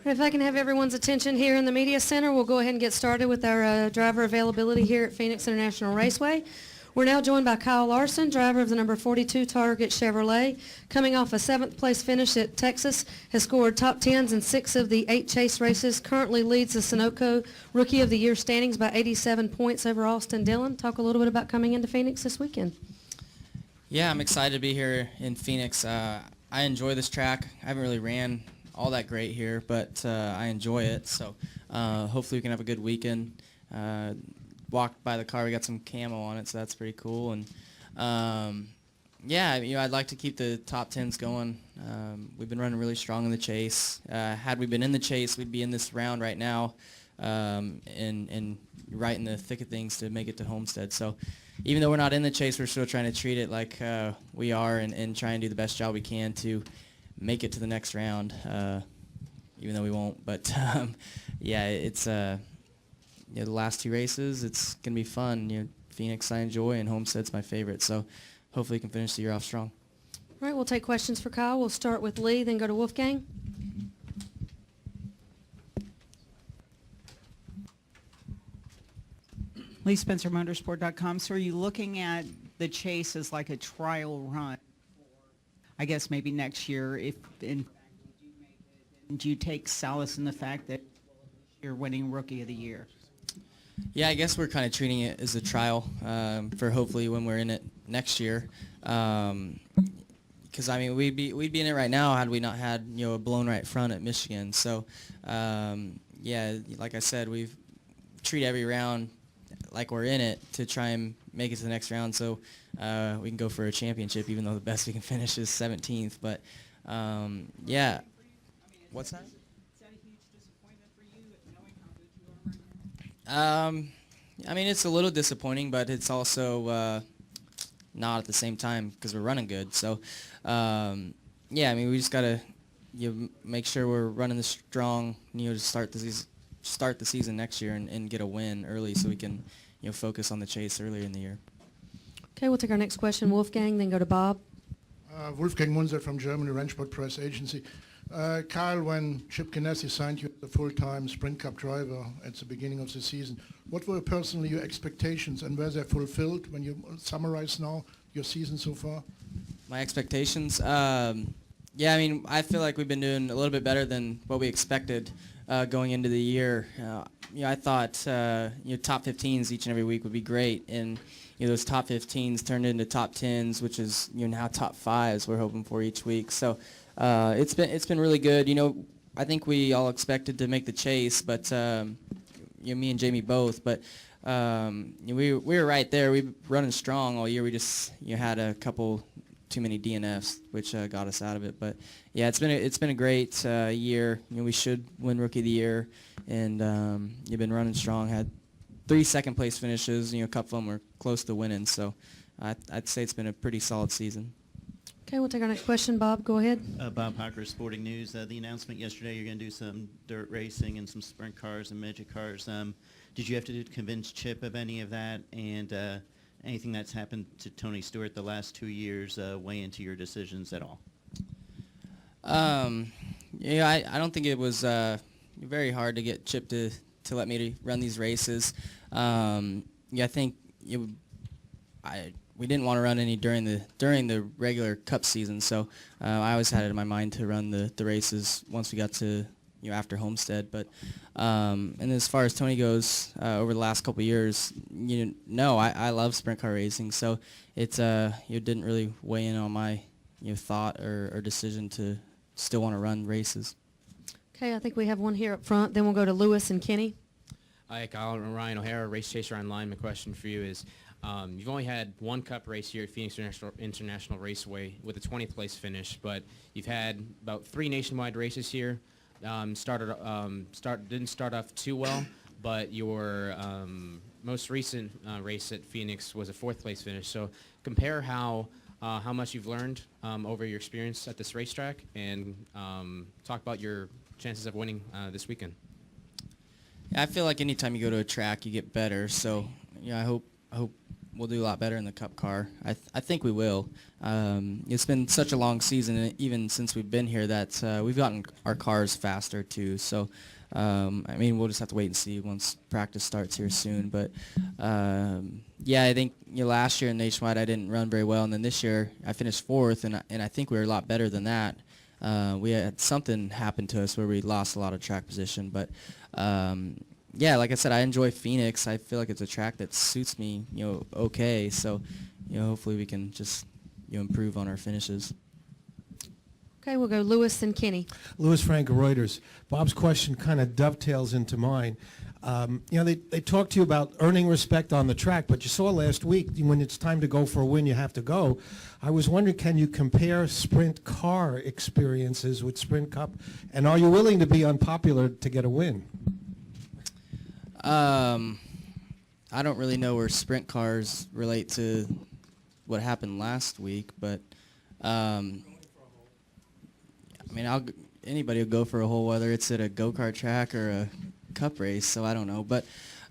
If I can have everyone's attention here in the media center, we'll go ahead and get started with our driver availability here at Phoenix International Raceway. We're now joined by Kyle Larson, driver of the number 42 Target Chevrolet. Coming off a 7th place finish at Texas, has scored top 10s in 6 of the 8 chase races, currently leads the Sunoco Rookie of the Year standings by 87 points over Austin Dillon. Talk a little bit about coming into Phoenix this weekend. Yeah, I'm excited to be here in Phoenix. I enjoy this track. I haven't really ran all that great here, but I enjoy it. So hopefully we can have a good weekend. Walked by the car, we got some camo on it, so that's pretty cool. And yeah, I'd like to keep the top 10s going. We've been running really strong in the chase. Had we been in the chase, we'd be in this round right now, and right in the thick of things to make it to Homestead. So even though we're not in the chase, we're still trying to treat it like we are, and try and do the best job we can to make it to the next round, even though we won't. But yeah, it's the last 2 races, it's going to be fun. Phoenix I enjoy, and Homestead's my favorite. So hopefully we can finish the year off strong. All right, we'll take questions for Kyle. We'll start with Lee, then go to Wolfgang. Lee Spencer, Motorsport.com. So are you looking at the chase as like a trial run for, I guess, maybe next year, if in fact you do make it? And do you take solace in the fact that you're winning Rookie of the Year? Yeah, I guess we're kind of treating it as a trial for hopefully when we're in it next year. Because I mean, we'd be in it right now had we not had a blown right front at Michigan. So yeah, like I said, we've treat every round like we're in it to try and make it to the next round, so we can go for a championship, even though the best we can finish is 17th. But yeah, what's that? I mean, it's a little disappointing, but it's also not at the same time because we're running good. So, yeah, I mean, we just gotta make sure we're running this strong, to start the season next year and get a win early, so we can focus on the chase earlier in the year. Okay, we'll take our next question, Wolfgang, then go to Bob. Wolfgang Munzer from Germany, Rennsport Press Agency. Kyle, when Chip Ganassi signed you as a full-time Sprint Cup driver at the beginning of the season, what were personally your expectations, and were they fulfilled when you summarize now your season so far? My expectations? Yeah, I mean, I feel like we've been doing a little bit better than what we expected going into the year. I thought top 15s each and every week would be great, and those top 15s turned into top 10s, which is now top 5s we're hoping for each week. So it's been really good. I think we all expected to make the chase, but me and Jamie both. But we were right there. We were running strong all year. We just had a couple too many DNFs, which got us out of it. But yeah, it's been a great year. We should win Rookie of the Year, and you've been running strong. Had 3 second place finishes. A couple of them were close to winning. So I'd say it's been a pretty solid season. Okay, we'll take our next question. Bob, go ahead. Bob Hocker, Sporting News. The announcement yesterday, you're going to do some dirt racing and some sprint cars and midget cars. Did you have to convince Chip of any of that? And anything that's happened to Tony Stewart the last 2 years weigh into your decisions at all? Yeah, I don't think it was very hard to get Chip to let me run these races. Yeah, I think we didn't want to run any during the regular Cup season, so I always had it in my mind to run the races once we got to after Homestead. But and as far as Tony goes, over the last couple of years, I love sprint car racing, so it didn't really weigh in on my thought or decision to still want to run races. Okay, I think we have one here up front. Then we'll go to Lewis and Kenny. Hi, Kyle. I'm Ryan O'Hara, Race Chaser Online. My question for you is, you've only had one Cup race here at Phoenix International Raceway with a 20th place finish, but you've had about 3 nationwide races here. Didn't start off too well, but your most recent race at Phoenix was a 4th place finish. So compare how much you've learned over your experience at this racetrack, and talk about your chances of winning this weekend. Yeah, I feel like anytime you go to a track, you get better. So I hope we'll do a lot better in the Cup car. I think we will. It's been such a long season, even since we've been here, that we've gotten our cars faster too. So, I mean, we'll just have to wait and see once practice starts here soon. But yeah, I think last year in Nationwide I didn't run very well, and then this year I finished 4th, and I think we were a lot better than that. We had something happen to us where we lost a lot of track position, but yeah, like I said, I enjoy Phoenix. I feel like it's a track that suits me, okay. So, hopefully we can just, improve on our finishes. Okay, we'll go Lewis and Kenny. Louis Frank of Reuters. Bob's question kind of dovetails into mine. They talked to you about earning respect on the track, but you saw last week when it's time to go for a win, you have to go. I was wondering, can you compare sprint car experiences with Sprint Cup, and are you willing to be unpopular to get a win? I don't really know where sprint cars relate to what happened last week, but I mean, anybody will go for a hole, whether it's at a go-kart track or a Cup race. So I don't know, but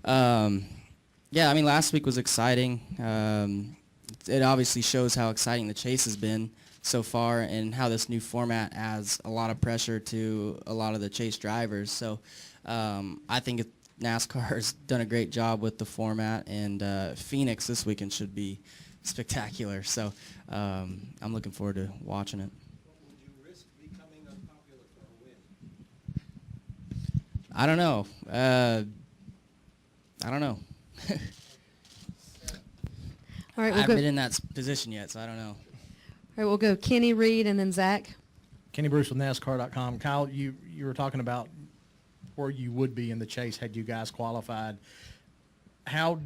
yeah, I mean, last week was exciting. It obviously shows how exciting the chase has been so far, and how this new format adds a lot of pressure to a lot of the chase drivers. So I think NASCAR has done a great job with the format, and Phoenix this weekend should be spectacular. So I'm looking forward to watching it. Would you risk becoming unpopular for a win? I don't know. I don't know. All right, I haven't been in that position yet, so I don't know. All right, we'll go Kenny, Reed, and then Zach. Kenny Bruce with NASCAR.com. Kyle, you were talking about where you would be in the chase had you guys qualified. How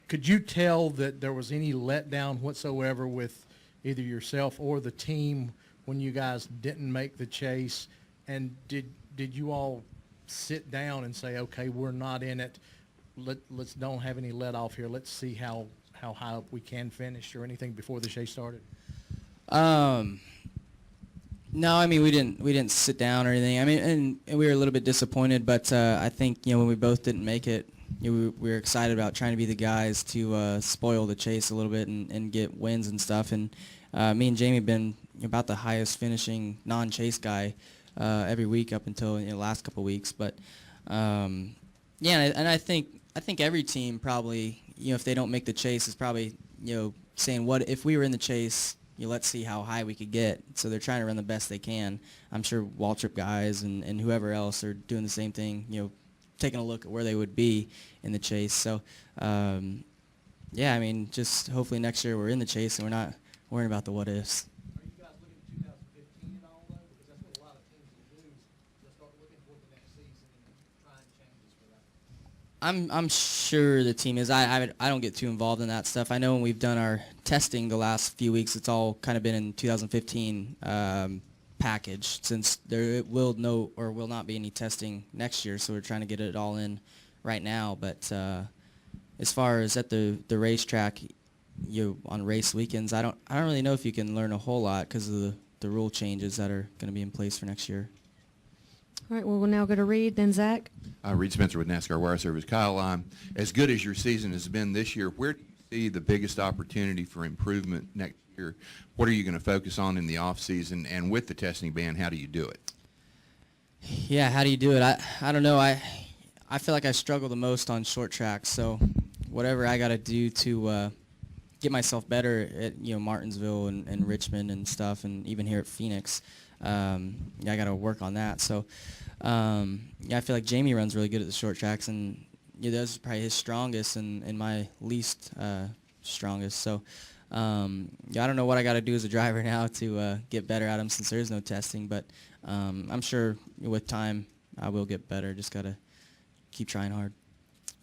could you tell that there was any letdown whatsoever with either yourself or the team when you guys didn't make the chase? And did you all sit down and say, okay, we're not in it, let's don't have any let off here, let's see how high up we can finish, or anything before the chase started? No, I mean, we didn't sit down or anything. I mean, and we were a little bit disappointed, but I think when we both didn't make it, we were excited about trying to be the guys to spoil the chase a little bit and get wins and stuff. And me and Jamie have been about the highest finishing non-chase guy every week up until the last couple of weeks. But yeah, and I think every team probably, if they don't make the chase, is probably saying, what if we were in the chase? Let's see how high we could get. So they're trying to run the best they can. I'm sure Waltrip guys and whoever else are doing the same thing, taking a look at where they would be in the chase. So, yeah, I mean, just hopefully next year we're in the chase and we're not worrying about the what-ifs. Are you guys looking at 2015 at all, though? Because that's what a lot of teams will do, is they'll start looking toward the next season and trying changes for that. I'm sure the team is. I don't get too involved in that stuff. I know when we've done our testing the last few weeks, it's all kind of been in 2015 package, since there will not be any testing next year. So we're trying to get it all in right now. But as far as at the racetrack, on race weekends, I don't really know if you can learn a whole lot because of the rule changes that are going to be in place for next year. All right, well, we'll now go to Reed, then Zach. Reed Spencer with NASCAR Wire Service. Kyle, as good as your season has been this year, where do you see the biggest opportunity for improvement next year? What are you going to focus on in the off season, and with the testing ban, how do you do it? Yeah, how do you do it? I don't know. I feel like I struggle the most on short tracks, so whatever I got to do to get myself better at Martinsville and Richmond and stuff, and even here at Phoenix, I got to work on that. So yeah, I feel like Jamie runs really good at the short tracks, and that's probably his strongest and my least strongest. So yeah, I don't know what I got to do as a driver now to get better at them, since there is no testing, but I'm sure with time I will get better. Just got to keep trying hard.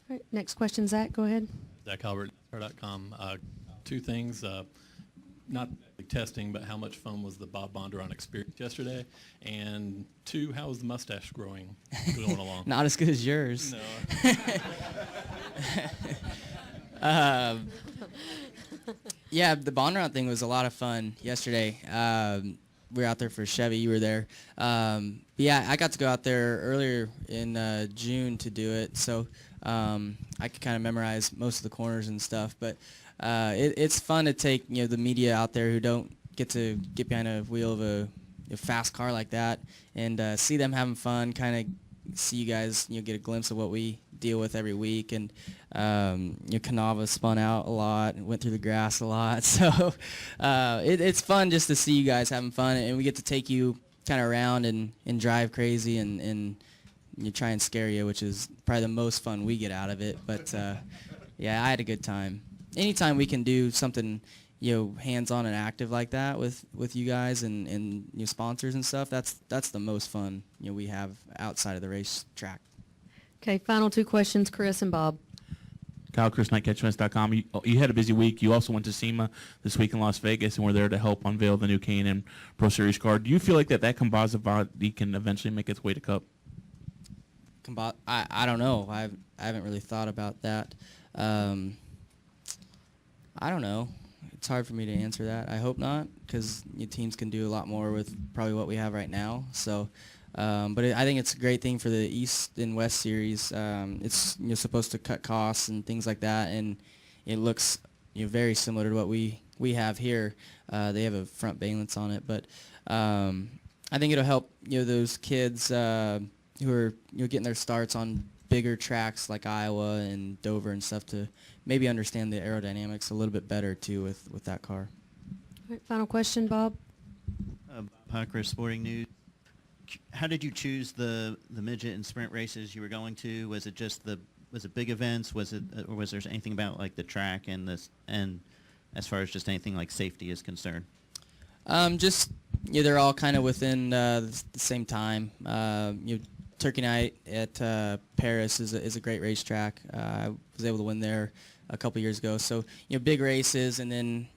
All right, next question, Zach, go ahead. Zach Albert, NASCAR.com. Two things, not testing, but how much fun was the Bob Bondurant experience yesterday? And two, how is the mustache going along? Not as good as yours. No. Yeah, the Bondurant thing was a lot of fun yesterday. We were out there for Chevy. You were there. yeah, I got to go out there earlier in June to do it, so I could kind of memorize most of the corners and stuff. But it's fun to take the media out there who don't get to get behind a wheel of a fast car like that and see them having fun. Kind of see you guys get a glimpse of what we deal with every week. And Canava spun out a lot and went through the grass a lot, so it's fun just to see you guys having fun, and we get to take you kind of around and drive crazy and you try and scare you, which is probably the most fun we get out of it. But yeah, I had a good time. Anytime we can do something hands-on and active like that with you guys and sponsors and stuff, that's the most fun we have outside of the racetrack. Okay, final two questions, Chris and Bob. Kyle, Chris, NightCatchMess.com. You had a busy week. You also went to SEMA this week in Las Vegas and were there to help unveil the new K&N Pro Series car. Do you feel like that composite body can eventually make its way to Cup? I don't know. I haven't really thought about that. I don't know. It's hard for me to answer that. I hope not, because teams can do a lot more with probably what we have right now. So, but I think it's a great thing for the East and West Series. It's supposed to cut costs and things like that, and it looks very similar to what we have here. They have a front valence on it, but I think it'll help those kids who are getting their starts on bigger tracks like Iowa and Dover and stuff to maybe understand the aerodynamics a little bit better too with that car. All right, final question, Bob. Podcast Sporting News. How did you choose the midget and sprint races you were going to? Was it just was it big events? Was it or was there anything about like the track and as far as just anything like safety is concerned? Just they're all kind of within the same time. Turkey Night at Paris is a great racetrack. I was able to win there a couple years ago. So big races, and then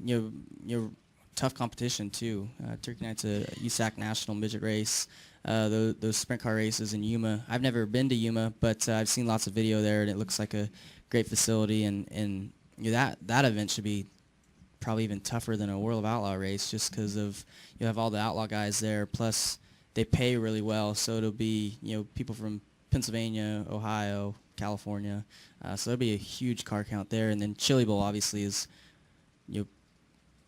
tough competition too. Turkey Night's a USAC national midget race. Those sprint car races in Yuma. I've never been to Yuma, but I've seen lots of video there, and it looks like a great facility. And that event should be probably even tougher than a World of Outlaw race, just because of you have all the outlaw guys there. Plus, they pay really well, so it'll be people from Pennsylvania, Ohio, California. So there'll be a huge car count there. And then Chili Bowl obviously is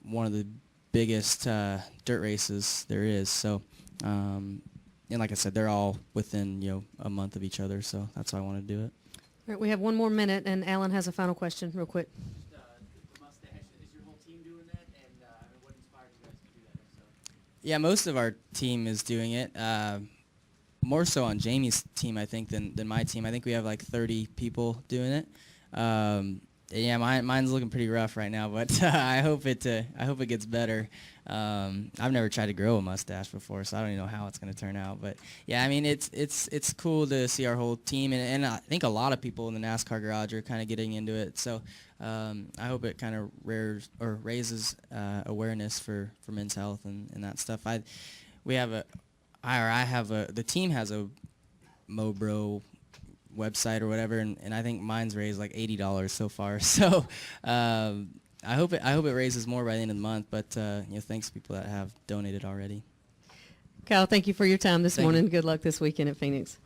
one of the biggest dirt races there is. So and like I said, they're all within a month of each other. So that's why I want to do it. All right, we have one more minute, and Alan has a final question, real quick. Yeah, most of our team is doing it. More so on Jamie's team, I think, than my team. I think we have like 30 people doing it. Yeah, mine's looking pretty rough right now, but I hope it gets better. I've never tried to grow a mustache before, so I don't even know how it's going to turn out. But yeah, I mean, it's cool to see our whole team, and I think a lot of people in the NASCAR garage are kind of getting into it. So I hope it kind of raises awareness for men's health and that stuff. The team has a Mobro website or whatever, and I think mine's raised like $80 so far. So I hope it raises more by the end of the month. But thanks to people that have donated already. Kyle, thank you for your time this Thank morning. you. Good luck this weekend at Phoenix.